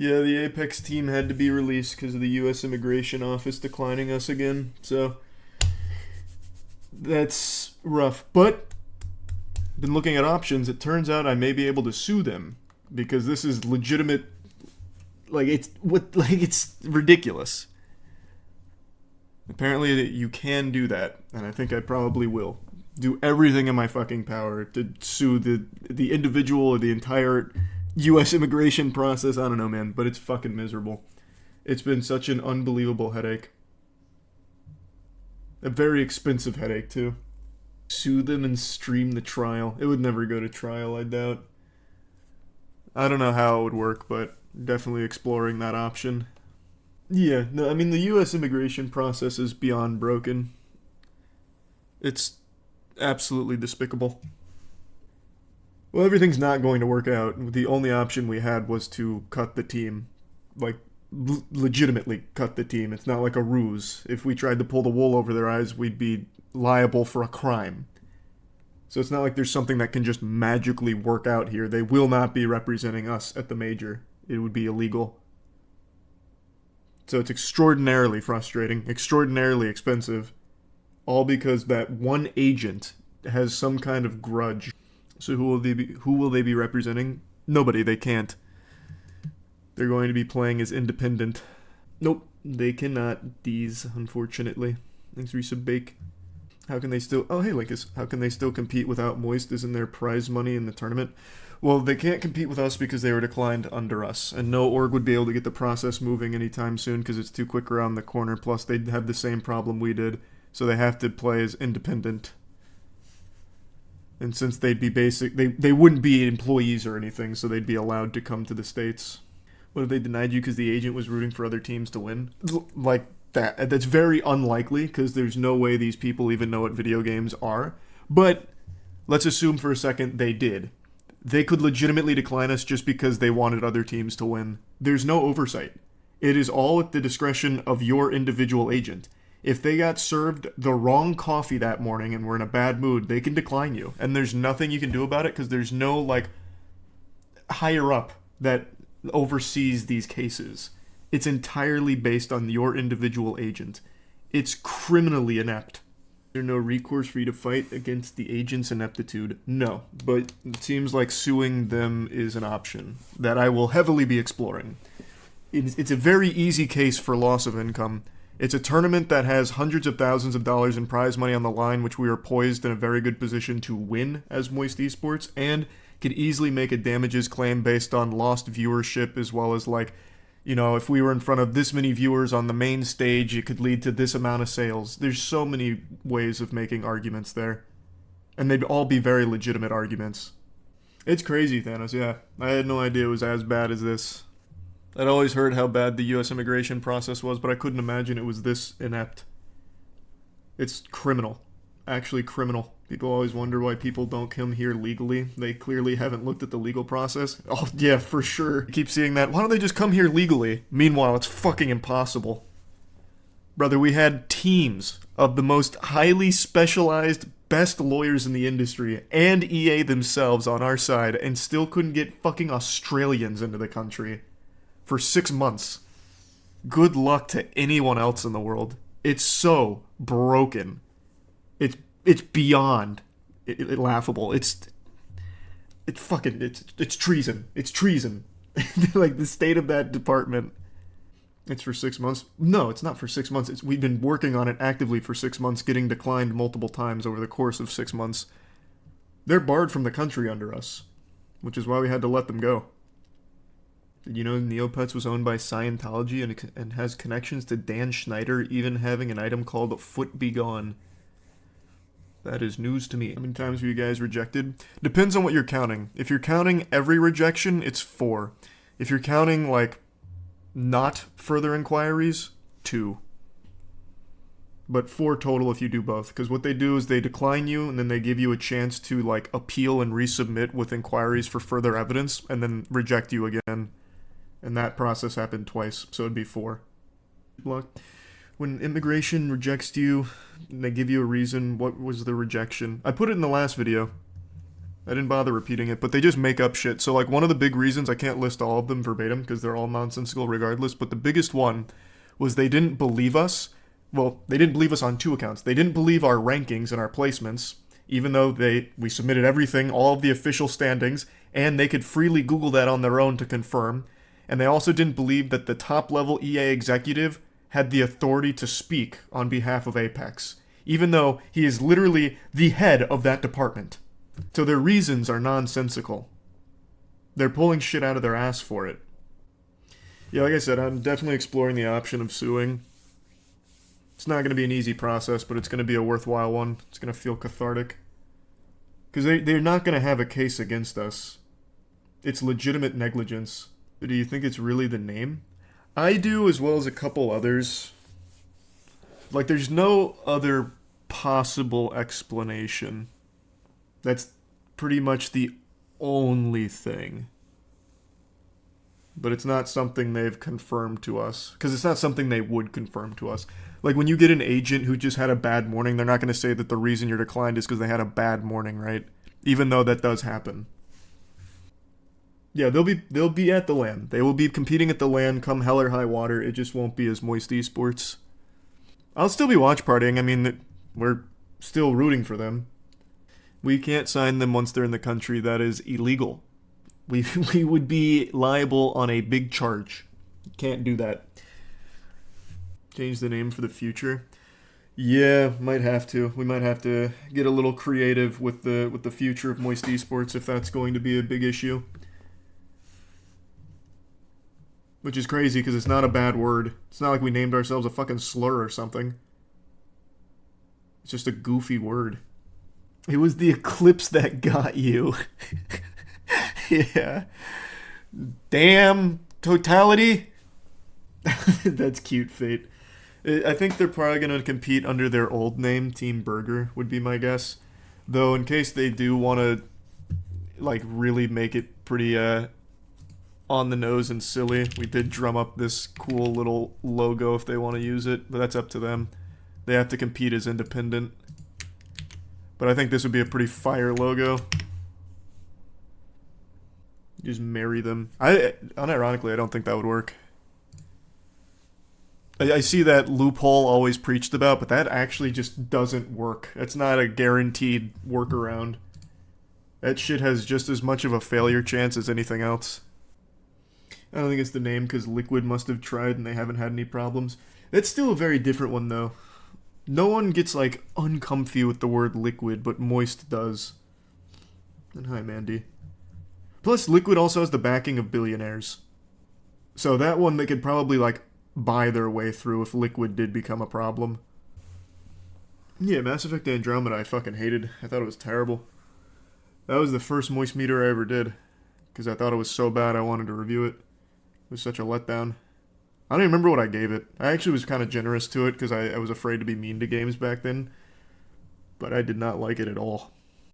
Yeah, the Apex team had to be released because of the U.S. Immigration Office declining us again. So that's rough. But been looking at options. It turns out I may be able to sue them because this is legitimate. It's ridiculous. Apparently, you can do that, and I think I probably will do everything in my fucking power to sue the individual or the entire U.S. immigration process. I don't know, man, but it's fucking miserable. It's been such an unbelievable headache. A very expensive headache, too. Sue them and stream the trial. It would never go to trial, I doubt. I don't know how it would work, but definitely exploring that option. Yeah, no, I mean, the U.S. immigration process is beyond broken. It's absolutely despicable. Well, everything's not going to work out. The only option we had was to cut the team. Like, legitimately cut the team. It's not like a ruse. If we tried to pull the wool over their eyes, we'd be liable for a crime. So it's not like there's something that can just magically work out here. They will not be representing us at the major. It would be illegal. So it's extraordinarily frustrating, extraordinarily expensive, all because that one agent has some kind of grudge. So who will they be representing? Nobody, they can't. They're going to be playing as independent. Nope, they cannot. These, unfortunately. Thanks, Resub Bake. How can they still... Oh, hey, Linkus. How can they still compete without Moist? Isn't there prize money in the tournament? Well, they can't compete with us because they were declined under us. And no org would be able to get the process moving anytime soon because it's too quick around the corner. Plus, they'd have the same problem we did. So they have to play as independent. And since they'd be they wouldn't be employees or anything, so they'd be allowed to come to the States. What if they denied you because the agent was rooting for other teams to win? Like that. That's very unlikely because there's no way these people even know what video games are. But let's assume for a second they did. They could legitimately decline us just because they wanted other teams to win. There's no oversight. It is all at the discretion of your individual agent. If they got served the wrong coffee that morning and were in a bad mood, they can decline you. And there's nothing you can do about it because there's no, like, higher up that oversees these cases. It's entirely based on your individual agent. It's criminally inept. Is there no recourse for you to fight against the agent's ineptitude? No, but it seems like suing them is an option that I will heavily be exploring. It's a very easy case for loss of income. It's a tournament that has hundreds of thousands of dollars in prize money on the line, which we are poised in a very good position to win as Moist Esports, and could easily make a damages claim based on lost viewership as well as, like, you know, if we were in front of this many viewers on the main stage, it could lead to this amount of sales. There's so many ways of making arguments there. And they'd all be very legitimate arguments. It's crazy, Thanos, yeah. I had no idea it was as bad as this. I'd always heard how bad the U.S. immigration process was, but I couldn't imagine it was this inept. It's criminal. Actually criminal. People always wonder why people don't come here legally. They clearly haven't looked at the legal process. Oh, yeah, for sure. I keep seeing that. Why don't they just come here legally? Meanwhile, it's fucking impossible. Brother, we had teams of the most highly specialized, best lawyers in the industry and EA themselves on our side and still couldn't get fucking Australians into the country for 6 months. Good luck to anyone else in the world. It's so broken. It's beyond laughable. It's treason. It's treason. Like, the state of that department. It's for 6 months. No, it's not for 6 months. We've been working on it actively for 6 months, getting declined multiple times over the course of 6 months. They're barred from the country under us, which is why we had to let them go. Did you know Neopets was owned by Scientology and has connections to Dan Schneider, even having an item called Foot Be Gone? That is news to me. How many times were you guys rejected? Depends on what you're counting. If you're counting every rejection, it's 4. If you're counting, like, not further inquiries, 2. But 4 total if you do both. Because what they do is they decline you, and then they give you a chance to, like, appeal and resubmit with inquiries for further evidence, and then reject you again. And that process happened twice, so it'd be 4. Luck. When immigration rejects you, and they give you a reason, what was the rejection? I put it in the last video. I didn't bother repeating it, but they just make up shit. So, like, one of the big reasons, I can't list all of them verbatim because they're all nonsensical regardless, but the biggest one was they didn't believe us. Well, they didn't believe us on two accounts. They didn't believe our rankings and our placements, even though we submitted everything, all of the official standings, and they could freely Google that on their own to confirm. And they also didn't believe that the top-level EA executive had the authority to speak on behalf of Apex, even though he is literally the head of that department. So their reasons are nonsensical. They're pulling shit out of their ass for it. Yeah, like I said, I'm definitely exploring the option of suing. It's not going to be an easy process, but it's going to be a worthwhile one. It's going to feel cathartic. Because they're not going to have a case against us. It's legitimate negligence. Do you think it's really the name? I do, as well as a couple others. Like, there's no other possible explanation. That's pretty much the only thing. But it's not something they've confirmed to us. Because it's not something they would confirm to us. Like, when you get an agent who just had a bad morning, they're not going to say that the reason you're declined is because they had a bad morning, right? Even though that does happen. Yeah, they'll be at the LAN. They will be competing at the LAN come hell or high water. It just won't be as Moist Esports. I'll still be watch partying. I mean, we're still rooting for them. We can't sign them once they're in the country. That is illegal. We would be liable on a big charge. Can't do that. Change the name for the future. Yeah, might have to. We might have to get a little creative with the future of Moist Esports if that's going to be a big issue. Which is crazy because it's not a bad word. It's not like we named ourselves a fucking slur or something. It's just a goofy word. It was the eclipse that got you. Yeah. Damn totality. That's cute, Fate. I think they're probably going to compete under their old name, Team Burger, would be my guess. Though, in case they do want to, like, really make it pretty, on the nose and silly, we did drum up this cool little logo if they want to use it, but that's up to them. They have to compete as independent. But I think this would be a pretty fire logo. Just marry them. Unironically, I don't think that would work. I see that loophole always preached about, but that actually just doesn't work. It's not a guaranteed workaround. That shit has just as much of a failure chance as anything else. I don't think it's the name because Liquid must have tried and they haven't had any problems. That's still a very different one, though. No one gets, like, uncomfy with the word Liquid, but Moist does. And hi, Mandy. Plus, Liquid also has the backing of billionaires. So that one they could probably, like, buy their way through if Liquid did become a problem. Yeah, Mass Effect Andromeda I fucking hated. I thought it was terrible. That was the first Moist meter I ever did. Because I thought it was so bad I wanted to review it. It was such a letdown. I don't even remember what I gave it. I actually was kind of generous to it because I was afraid to be mean to games back then. But I did not like it at all.